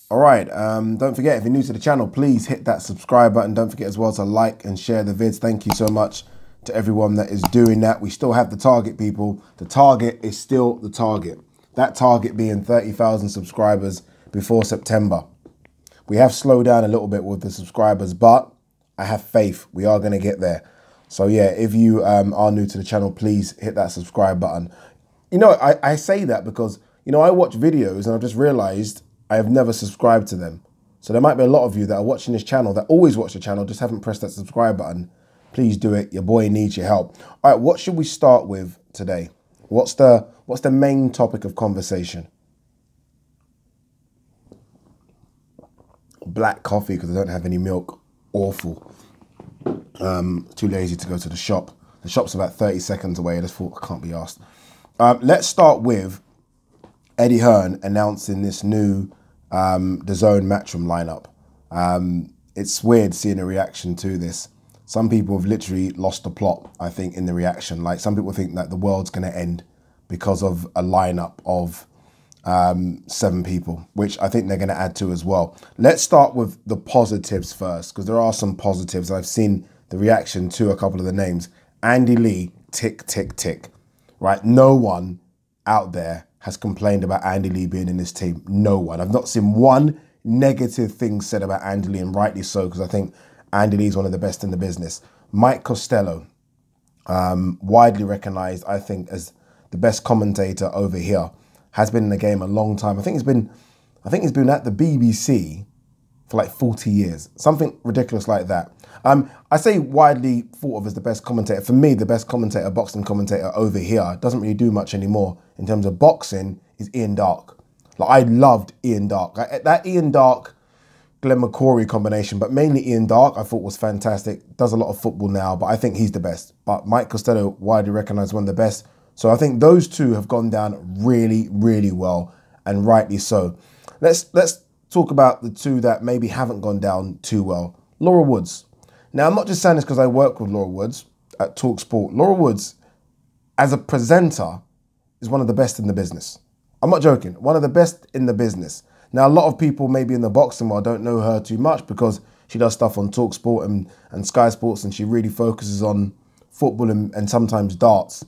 All right, don't forget, if you're new to the channel, please hit that subscribe button. Don't forget as well to like and share the vids. Thank you so much to everyone that is doing that. We still have the target, people. The target is still the target. That target being 30,000 subscribers before September. We have slowed down a little bit with the subscribers, but I have faith we are going to get there. So yeah, if you are new to the channel, please hit that subscribe button. You know, I say that because, you know, I watch videos and I've just realized I have never subscribed to them. So there might be a lot of you that are watching this channel that always watch the channel, just haven't pressed that subscribe button. Please do it. Your boy needs your help. All right, what should we start with today? What's the main topic of conversation? Black coffee because I don't have any milk. Awful. Too lazy to go to the shop. The shop's about 30 seconds away. I just thought I can't be asked. Let's start with Eddie Hearn announcing this new DAZN Matchroom lineup. It's weird seeing a reaction to this. Some people have literally lost the plot, I think, in the reaction. Like, some people think that the world's going to end because of a lineup of 7 people, which I think they're going to add to as well. Let's start with the positives first, because there are some positives. I've seen the reaction to a couple of the names. Andy Lee, tick, tick, tick. Right? No one out there has complained about Andy Lee being in this team. No one. I've not seen one negative thing said about Andy Lee, and rightly so, because I think Andy Lee is one of the best in the business. Mike Costello, widely recognized, I think, as the best commentator over here, has been in the game a long time. I think he's been at the BBC for like 40 years, something ridiculous like that. I say widely thought of as the best commentator. For me, the best commentator, boxing commentator over here, doesn't really do much anymore in terms of boxing, is Ian Darke. Like, I loved Ian Darke. That Ian Darke, Glenn McCrory combination, but mainly Ian Darke, I thought was fantastic. Does a lot of football now, but I think he's the best. But Mike Costello, widely recognized, one of the best. So I think those two have gone down really, really well, and rightly so. Let's talk about the two that maybe haven't gone down too well. Laura Woods. Now, I'm not just saying this because I work with Laura Woods at TalkSport. Laura Woods, as a presenter, is one of the best in the business. I'm not joking. One of the best in the business. Now, a lot of people maybe in the boxing world don't know her too much because she does stuff on TalkSport and Sky Sports, and she really focuses on football and sometimes darts.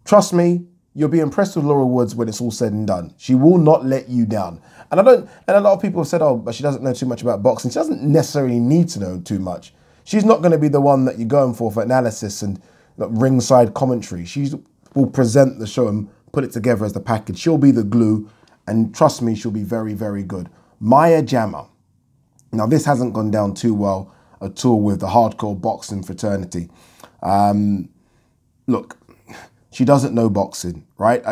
Trust me, you'll be impressed with Laura Woods when it's all said and done. She will not let you down. And a lot of people have said, oh, but she doesn't know too much about boxing. She doesn't necessarily need to know too much. She's not going to be the one that you're going for analysis and ringside commentary. She will present the show and put it together as the package. She'll be the glue, and trust me, she'll be very, very good. Maya Jama. Now, this hasn't gone down too well at all with the hardcore boxing fraternity. Look, she doesn't know boxing, right?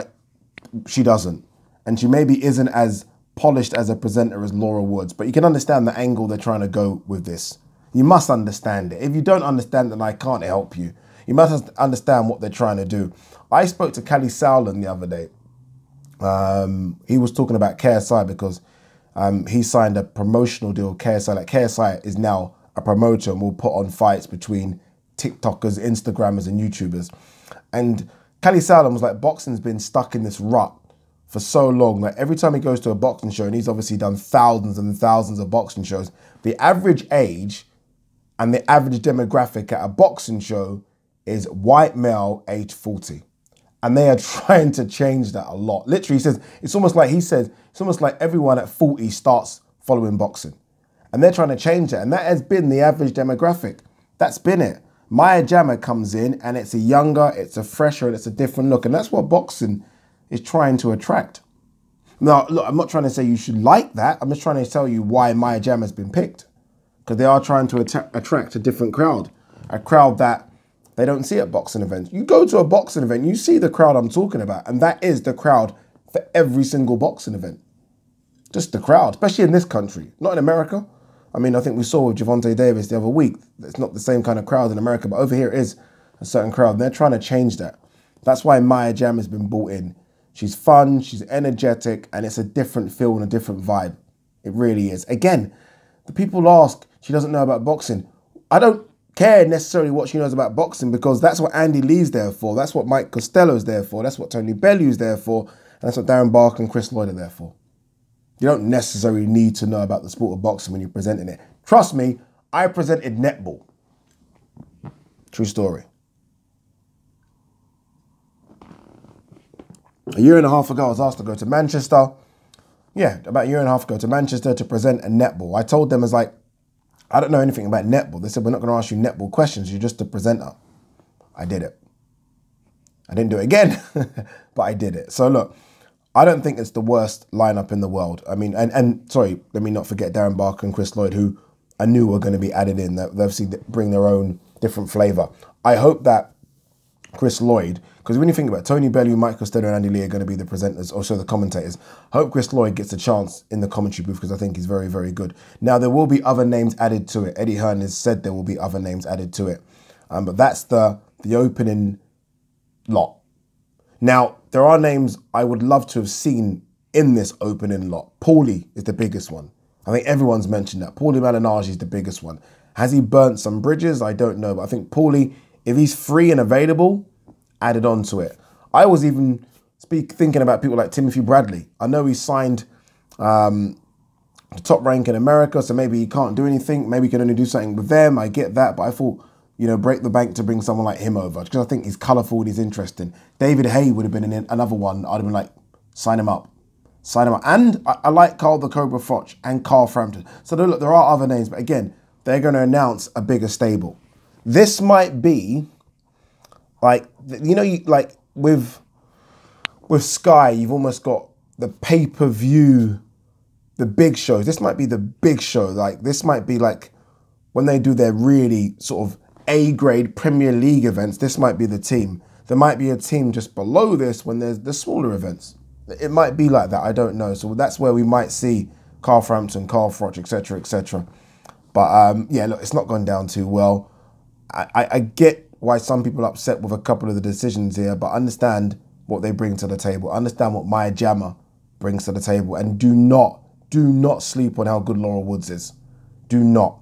She doesn't. And she maybe isn't as polished as a presenter as Laura Woods, but you can understand the angle they're trying to go with this. You must understand it. If you don't understand, then I can't help you. You must understand what they're trying to do. I spoke to Callie Sowland the other day. He was talking about KSI because he signed a promotional deal with KSI. Like, KSI is now a promoter and will put on fights between TikTokers, Instagrammers and YouTubers. And Callie Sowland was like, boxing's been stuck in this rut for so long. Like, every time he goes to a boxing show, and he's obviously done thousands and thousands of boxing shows, the average age and the average demographic at a boxing show is white male, age 40. And they are trying to change that a lot. Literally, he says, it's almost like everyone at 40 starts following boxing. And they're trying to change that. And that has been the average demographic. That's been it. Maya Jama comes in and it's a younger, it's a fresher, and it's a different look. And that's what boxing is trying to attract. Now, look, I'm not trying to say you should like that. I'm just trying to tell you why Maya Jama has been picked. Because they are trying to attract a different crowd. A crowd that they don't see at boxing events. You go to a boxing event, you see the crowd I'm talking about. And that is the crowd for every single boxing event. Just the crowd, especially in this country, not in America. I mean, I think we saw with Gervonta Davis the other week, it's not the same kind of crowd in America, but over here it is a certain crowd. And they're trying to change that. That's why Maya Jama has been brought in. She's fun, she's energetic, and it's a different feel and a different vibe. It really is. Again, the people ask, she doesn't know about boxing. I don't care necessarily what she knows about boxing, because that's what Andy Lee's there for. That's what Mike Costello's there for. That's what Tony Bellew's there for. And that's what Darren Barker and Chris Lloyd are there for. You don't necessarily need to know about the sport of boxing when you're presenting it. Trust me, I presented netball. True story. A year and a half ago, I was asked to go to Manchester. Yeah, about a year and a half ago to Manchester to present a netball. I told them, I don't know anything about netball. They said, we're not going to ask you netball questions. You're just a presenter. I did it. I didn't do it again, but I did it. So look, I don't think it's the worst lineup in the world. I mean, and sorry, let me not forget Darren Barker and Chris Lloyd, who I knew were going to be added in. They obviously bring their own different flavour. I hope that Chris Lloyd, because when you think about it, Tony Bellew, Mike Costello and Andy Lee are going to be the presenters, also the commentators. I hope Chris Lloyd gets a chance in the commentary booth because I think he's very, very good. Now, there will be other names added to it. Eddie Hearn has said there will be other names added to it. But that's the opening lot. Now, there are names I would love to have seen in this opening lot. Paulie is the biggest one. I think everyone's mentioned that. Paulie Malignaggi is the biggest one. Has he burnt some bridges? I don't know. But I think Paulie, if he's free and available, added on to it. I was even thinking about people like Timothy Bradley. I know he signed the top rank in America, so maybe he can't do anything. Maybe he can only do something with them. I get that. But I thought, break the bank to bring someone like him over because I think he's colourful and he's interesting. David Hay would have been another one. I'd have been like, sign him up. Sign him up. And I like Carl the Cobra Froch and Carl Frampton. So look, there are other names, but again, they're going to announce a bigger stable. This might be like, like with Sky, you've almost got the pay-per-view, the big shows. This might be the big show. Like this might be like when they do their really sort of A-grade Premier League events, this might be the team. There might be a team just below this when there's the smaller events. It might be like that. I don't know. So that's where we might see Carl Frampton, Carl Froch, etc., etc. But yeah, look, it's not gone down too well. I get why some people are upset with a couple of the decisions here, but understand what they bring to the table. Understand what Maya Jama brings to the table. And do not sleep on how good Laurel Woods is. Do not.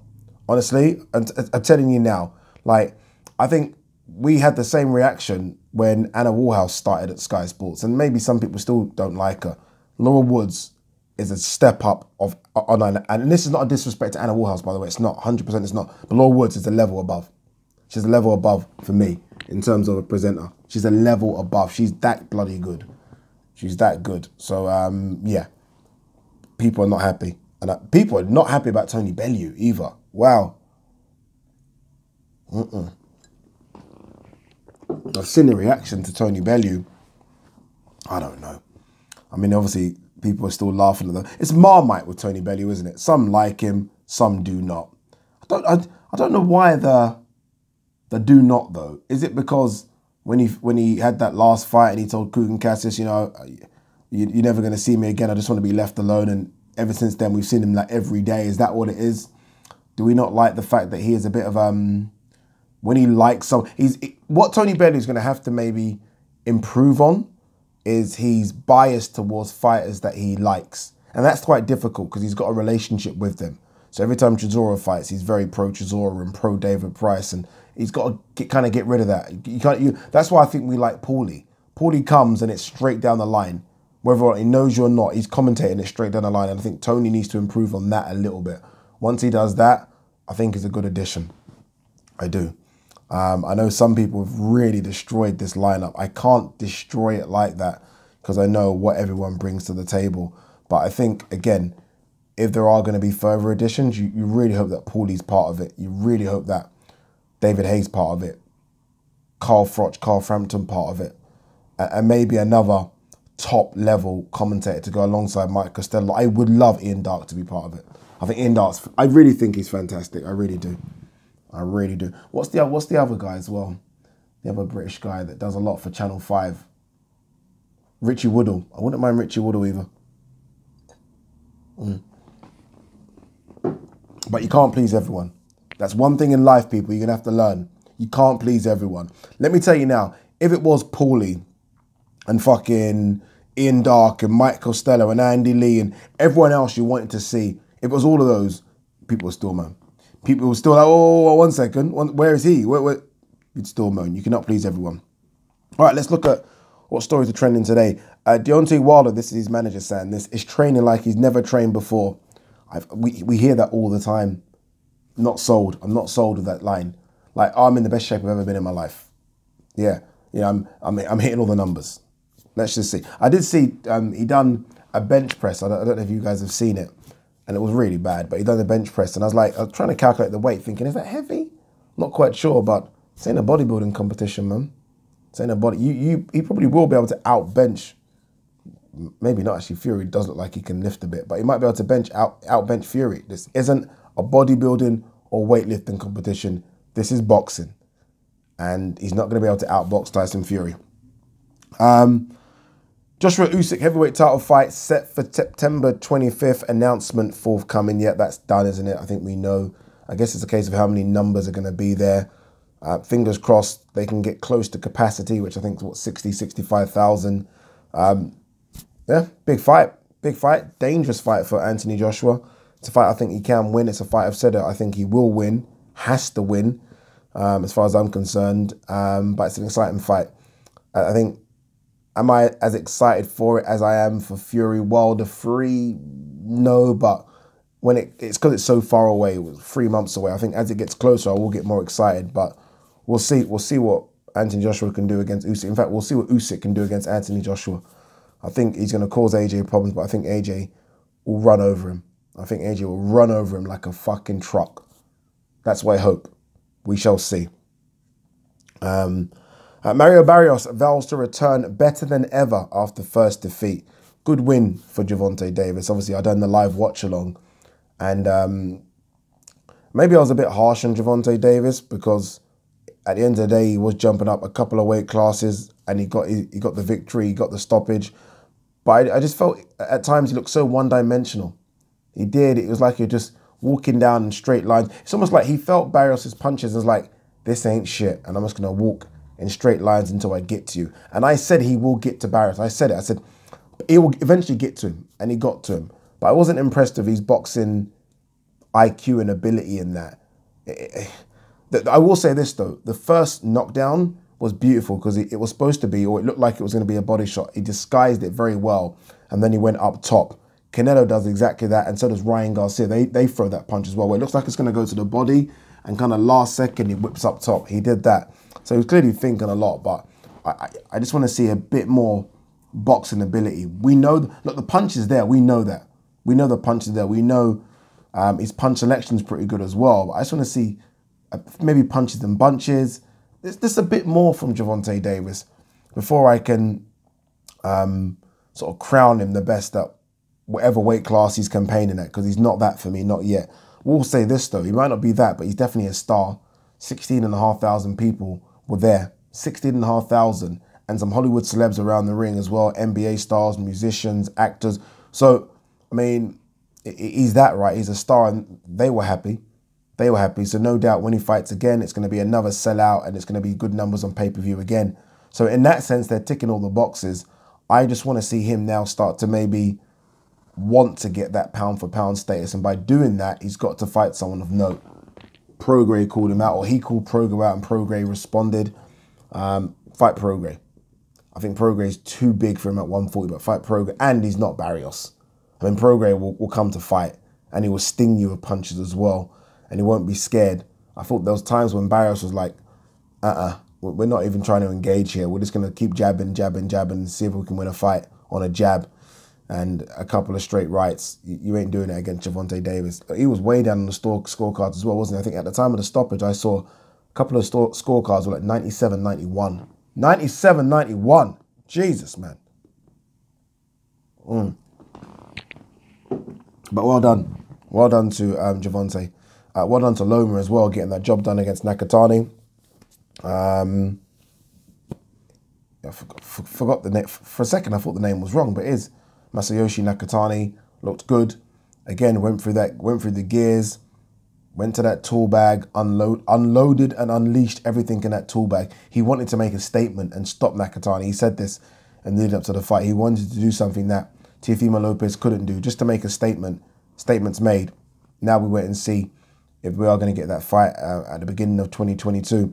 Honestly, I'm telling you now, like, I think we had the same reaction when Anna Warhouse started at Sky Sports, and maybe some people still don't like her. Laurel Woods is a step up and this is not a disrespect to Anna Warhouse, by the way. It's not, 100% it's not. But Laurel Woods is a level above. She's a level above for me in terms of a presenter. She's a level above. She's that bloody good. She's that good. So, yeah, people are not happy. And people are not happy about Tony Bellew either. Wow. I've seen the reaction to Tony Bellew. I don't know. I mean, obviously, people are still laughing at them. It's Marmite with Tony Bellew, isn't it? Some like him, some do not. I don't know why the do not, though. Is it because when he had that last fight and he told Kugan Cassius, you're never going to see me again. I just want to be left alone. And ever since then, we've seen him like every day. Is that what it is? Do we not like the fact that he is a bit of when he likes what Tony Bellew is going to have to maybe improve on is he's biased towards fighters that he likes. And that's quite difficult because he's got a relationship with them. So every time Chisora fights, he's very pro Chisora and pro David Price, and he's got to kind of get rid of that. That's why I think we like Paulie. Paulie comes and it's straight down the line. Whether he knows you or not, he's commentating it straight down the line. And I think Tony needs to improve on that a little bit. Once he does that, I think it's a good addition. I do. I know some people have really destroyed this lineup. I can't destroy it like that because I know what everyone brings to the table. But I think, again, if there are going to be further additions, you really hope that Paulie's part of it. You really hope that David Hayes part of it. Carl Froch, Carl Frampton part of it. And maybe another top level commentator to go alongside Mike Costello. I would love Ian Darke to be part of it. I think Ian Darke's, I really think he's fantastic. I really do. I really do. What's the other guy as well? The other British guy that does a lot for Channel 5. Richie Woodall. I wouldn't mind Richie Woodall either. But you can't please everyone. That's one thing in life, people, you're going to have to learn. You can't please everyone. Let me tell you now, if it was Paulie and fucking Ian Darke and Mike Costello and Andy Lee and everyone else you wanted to see, if it was all of those, people were still, man. People were still like, oh, 1 second, where is he? You'd still moan. You cannot please everyone. All right, let's look at what stories are trending today. Deontay Wilder, this is his manager saying this, is training like he's never trained before. We hear that all the time. Not sold. I'm not sold with that line. Like, I'm in the best shape I've ever been in my life. Yeah, I'm hitting all the numbers. Let's just see. I did see he done a bench press. I don't know if you guys have seen it, and it was really bad. But he done a bench press, and I was trying to calculate the weight, thinking, is that heavy? Not quite sure, but it's ain't a bodybuilding competition, man. It's ain't a body. He probably will be able to out bench. Maybe not actually. Fury does look like he can lift a bit, but he might be able to out bench Fury. This isn't a bodybuilding or weightlifting competition. This is boxing, and he's not going to be able to outbox Tyson Fury. Joshua Usyk heavyweight title fight set for September 25th. Announcement forthcoming. Yeah, that's done, isn't it? I think we know. I guess it's a case of how many numbers are going to be there. Fingers crossed they can get close to capacity, which I think is what, 60, 65,000. Yeah, big fight, dangerous fight for Anthony Joshua. It's a fight I think he can win. It's a fight I've said it, I think he will win, has to win, as far as I'm concerned. But it's an exciting fight. I think, am I as excited for it as I am for Fury Wilder 3? No, but when it's because it's so far away, it was 3 months away. I think as it gets closer, I will get more excited. But we'll see. We'll see what Anthony Joshua can do against Usyk. In fact, we'll see what Usyk can do against Anthony Joshua. I think he's going to cause AJ problems, but I think AJ will run over him. I think AJ will run over him like a fucking truck. That's what I hope. We shall see. Mario Barrios vows to return better than ever after first defeat. Good win for Gervonta Davis. Obviously, I done the live watch along, and maybe I was a bit harsh on Gervonta Davis because at the end of the day, he was jumping up a couple of weight classes, and he got the victory, he got the stoppage. But I just felt at times he looked so one-dimensional. He did. It was like you're just walking down in straight lines. It's almost like he felt Barrios' punches as like, this ain't shit, and I'm just going to walk in straight lines until I get to you. And I said he will get to Barrios. I said it. I said he will eventually get to him, and he got to him. But I wasn't impressed with his boxing IQ and ability in that. I will say this, though. The first knockdown was beautiful because it was supposed to be, or it looked like it was going to be a body shot. He disguised it very well, and then he went up top. Canelo does exactly that, and so does Ryan Garcia. They throw that punch as well, where it looks like it's going to go to the body, and kind of last second he whips up top. He did that. So he was clearly thinking a lot, but I just want to see a bit more boxing ability. We know, look, the punch is there. We know that. We know the punch is there. We know his punch selection is pretty good as well. But I just want to see maybe punches and bunches. There's just a bit more from Gervonta Davis before I can sort of crown him the best at whatever weight class he's campaigning at, because he's not that for me, not yet. We'll say this though, he might not be that, but he's definitely a star. 16,500 people were there, 16,500, and some Hollywood celebs around the ring as well, NBA stars, musicians, actors. So, I mean, he's that, right? He's a star, and they were happy. They were happy. So no doubt when he fights again, it's going to be another sellout, and it's going to be good numbers on pay-per-view again. So in that sense, they're ticking all the boxes. I just want to see him now start to maybe want to get that pound-for-pound status. And by doing that, he's got to fight someone of note. Prograis called him out, or he called Prograis out, and Prograis responded. Fight Prograis. I think Prograis is too big for him at 140, but fight Prograis. And he's not Barrios. I mean, Prograis will come to fight, and he will sting you with punches as well, and he won't be scared. I thought there was times when Barrios was like, we're not even trying to engage here. We're just going to keep jabbing, and see if we can win a fight on a jab and a couple of straight rights. You ain't doing it against Gervonta Davis. He was way down on the scorecards as well, wasn't he? I think at the time of the stoppage, I saw a couple of scorecards were like 97-91. 97-91. Jesus, man. But well done. Well done to Gervonta. Well done to Loma as well, getting that job done against Nakatani. I forgot the name. For a second, I thought the name was wrong, but it is. Masayoshi Nakatani looked good. Again, went through the gears, went to that tool bag, unloaded and unleashed everything in that tool bag. He wanted to make a statement and stop Nakatani. He said this in the lead up to the fight. He wanted to do something that Teofimo Lopez couldn't do, just to make a statement. Statements made. Now we wait and see if we are going to get that fight at the beginning of 2022.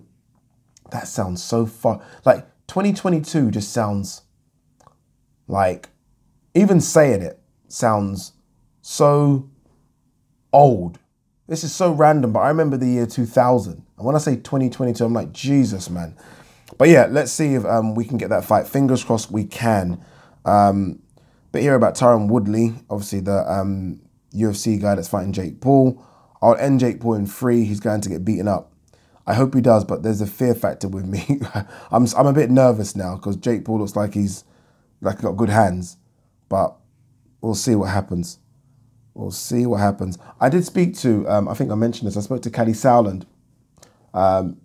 That sounds so far. Like, 2022 just sounds Like, even saying it sounds so old. This is so random, but I remember the year 2000. And when I say 2022, I'm like, Jesus, man. But yeah, let's see if we can get that fight. Fingers crossed we can. But here about Tyron Woodley, obviously the UFC guy that's fighting Jake Paul. I'll end Jake Paul in 3. He's going to get beaten up. I hope he does, but there's a fear factor with me. I'm a bit nervous now because Jake Paul looks like he's got good hands. But we'll see what happens. We'll see what happens. I did speak to, I think I mentioned this, I spoke to Caddy Sowland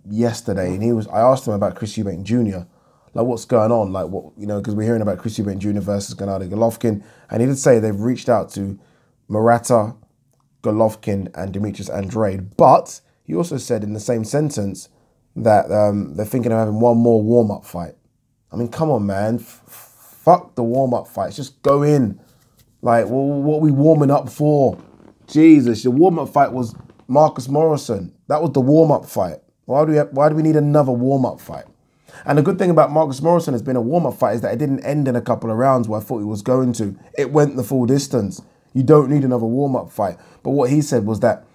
yesterday, and I asked him about Chris Eubank Jr., like what's going on, like what, you know, because we're hearing about Chris Eubank Jr. versus Gennady Golovkin, and he did say they've reached out to Murata, Golovkin, and Demetrius Andrade, but he also said in the same sentence that they're thinking of having one more warm-up fight. I mean, come on, man, fuck the warm-up fights, just go in. Like, well, what are we warming up for? Jesus, the warm-up fight was Marcus Morrison. That was the warm-up fight. Why do we need another warm-up fight? And the good thing about Marcus Morrison has been a warm-up fight is that it didn't end in a couple of rounds where I thought it was going to. It went the full distance. You don't need another warm-up fight. But what he said was that,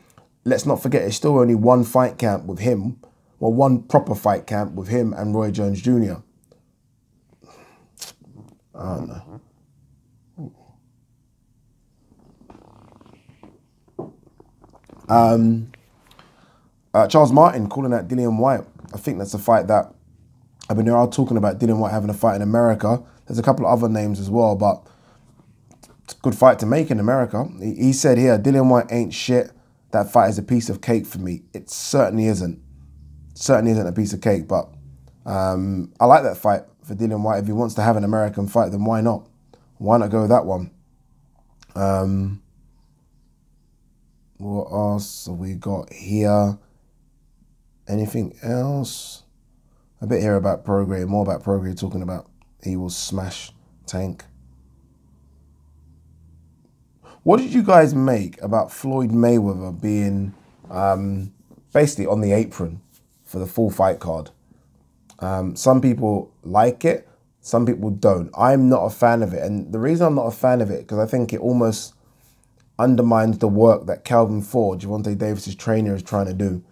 let's not forget, it's still only one fight camp with him, well, one proper fight camp with him and Roy Jones Jr. I don't know. Charles Martin calling out Dillian White. I think that's a fight that, I mean, they're all talking about Dillian White having a fight in America. There's a couple of other names as well, but it's a good fight to make in America. He said here, Dillian White ain't shit. That fight is a piece of cake for me. It certainly isn't. It certainly isn't a piece of cake, but I like that fight for Dillian White. If he wants to have an American fight, then why not? Why not go with that one? What else have we got here? Anything else? A bit here about Prograis, more about Prograis talking about he will smash Tank. What did you guys make about Floyd Mayweather being basically on the apron for the full fight card? Some people like it, some people don't. I'm not a fan of it. And the reason I'm not a fan of it, because I think it almost undermines the work that Calvin Ford, Gervonta Davis's trainer, is trying to do.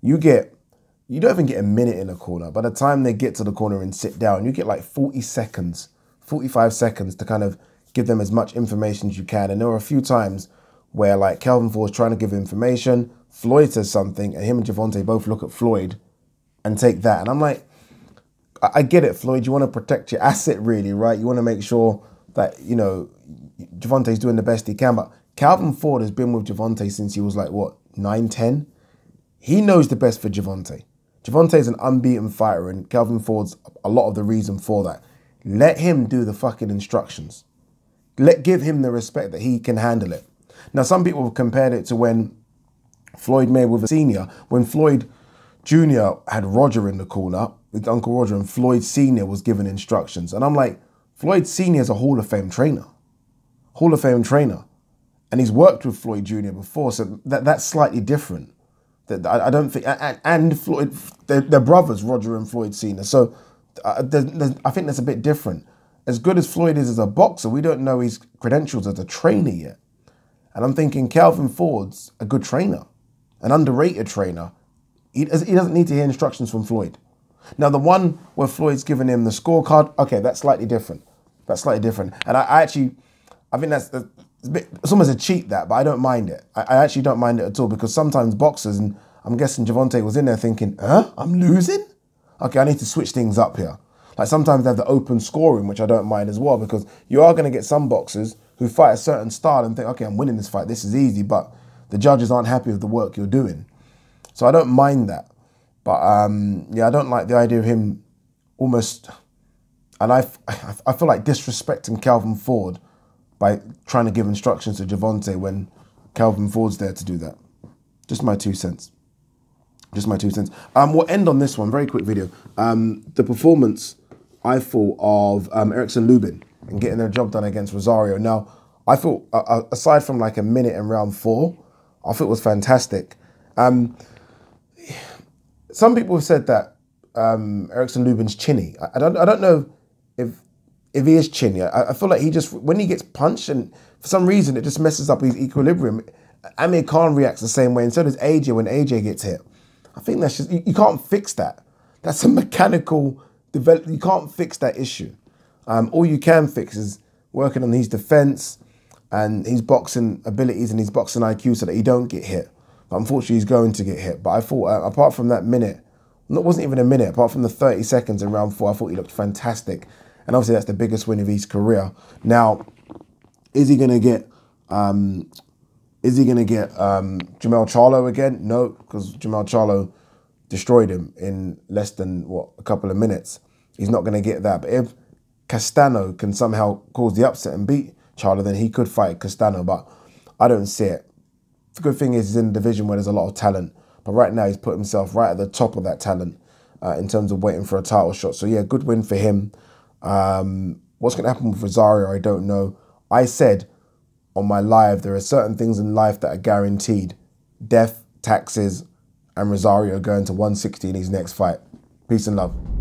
You don't even get a minute in the corner. By the time they get to the corner and sit down, you get like 40 seconds, 45 seconds to kind of give them as much information as you can. And there were a few times where like Calvin Ford's trying to give information, Floyd says something, and him and Gervonta both look at Floyd and take that. And I'm like, I get it, Floyd. You want to protect your asset, really, right? You want to make sure that, you know, Gervonta's doing the best he can. But Calvin Ford has been with Gervonta since he was like, what, 9, 10? He knows the best for Gervonta. Gervonta is an unbeaten fighter, and Calvin Ford's a lot of the reason for that. Let him do the fucking instructions. Give him the respect that he can handle it. Now, some people have compared it to when Floyd Mayweather Sr., when Floyd Jr. had Roger in the corner, with Uncle Roger, and Floyd Sr. was given instructions. And I'm like, Floyd Sr. is a Hall of Fame trainer. Hall of Fame trainer. And he's worked with Floyd Jr. before, so that's slightly different. I don't think, and Floyd, they're brothers, Roger and Floyd Sr. So I think that's a bit different. As good as Floyd is as a boxer, we don't know his credentials as a trainer yet. And I'm thinking Calvin Ford's a good trainer, an underrated trainer. He doesn't need to hear instructions from Floyd. Now, the one where Floyd's giving him the scorecard, okay, that's slightly different. That's slightly different. And I think it's almost a cheat, that, but I don't mind it. I actually don't mind it at all, because sometimes boxers, and I'm guessing Gervonta was in there thinking, I'm losing? Okay, I need to switch things up here. Like sometimes they have the open scoring, which I don't mind as well, because you are going to get some boxers who fight a certain style and think, okay, I'm winning this fight, this is easy, but the judges aren't happy with the work you're doing. So I don't mind that. But yeah, I don't like the idea of him almost, and I feel like disrespecting Calvin Ford by trying to give instructions to Gervonta when Calvin Ford's there to do that. Just my 2 cents. Just my 2 cents. We'll end on this one, very quick video. The performance, I thought, of Erickson Lubin and getting their job done against Rosario. Now, I thought, aside from like a minute in round 4, I thought it was fantastic. Some people have said that Erickson Lubin's chinny. I don't know if if he is chinny, I feel like he just, when he gets punched and for some reason it just messes up his equilibrium. Amir Khan reacts the same way, and so does AJ when AJ gets hit. I think that's just, you can't fix that. That's a mechanical development. You can't fix that issue. All you can fix is working on his defense and his boxing abilities and his boxing IQ so that he don't get hit. But unfortunately, he's going to get hit. But I thought, apart from that minute, it wasn't even a minute, apart from the 30 seconds in round 4, I thought he looked fantastic. And obviously, that's the biggest win of his career. Now, is he going to get Jamel Charlo again? No, because Jamel Charlo destroyed him in less than, a couple of minutes. He's not going to get that. But if Castano can somehow cause the upset and beat Charlo, then he could fight Castano, but I don't see it. The good thing is he's in a division where there's a lot of talent, but right now he's put himself right at the top of that talent in terms of waiting for a title shot. So yeah, good win for him. What's going to happen with Rosario, I don't know. I said on my live, there are certain things in life that are guaranteed. Death, taxes, and Rosario going to 160 in his next fight. Peace and love.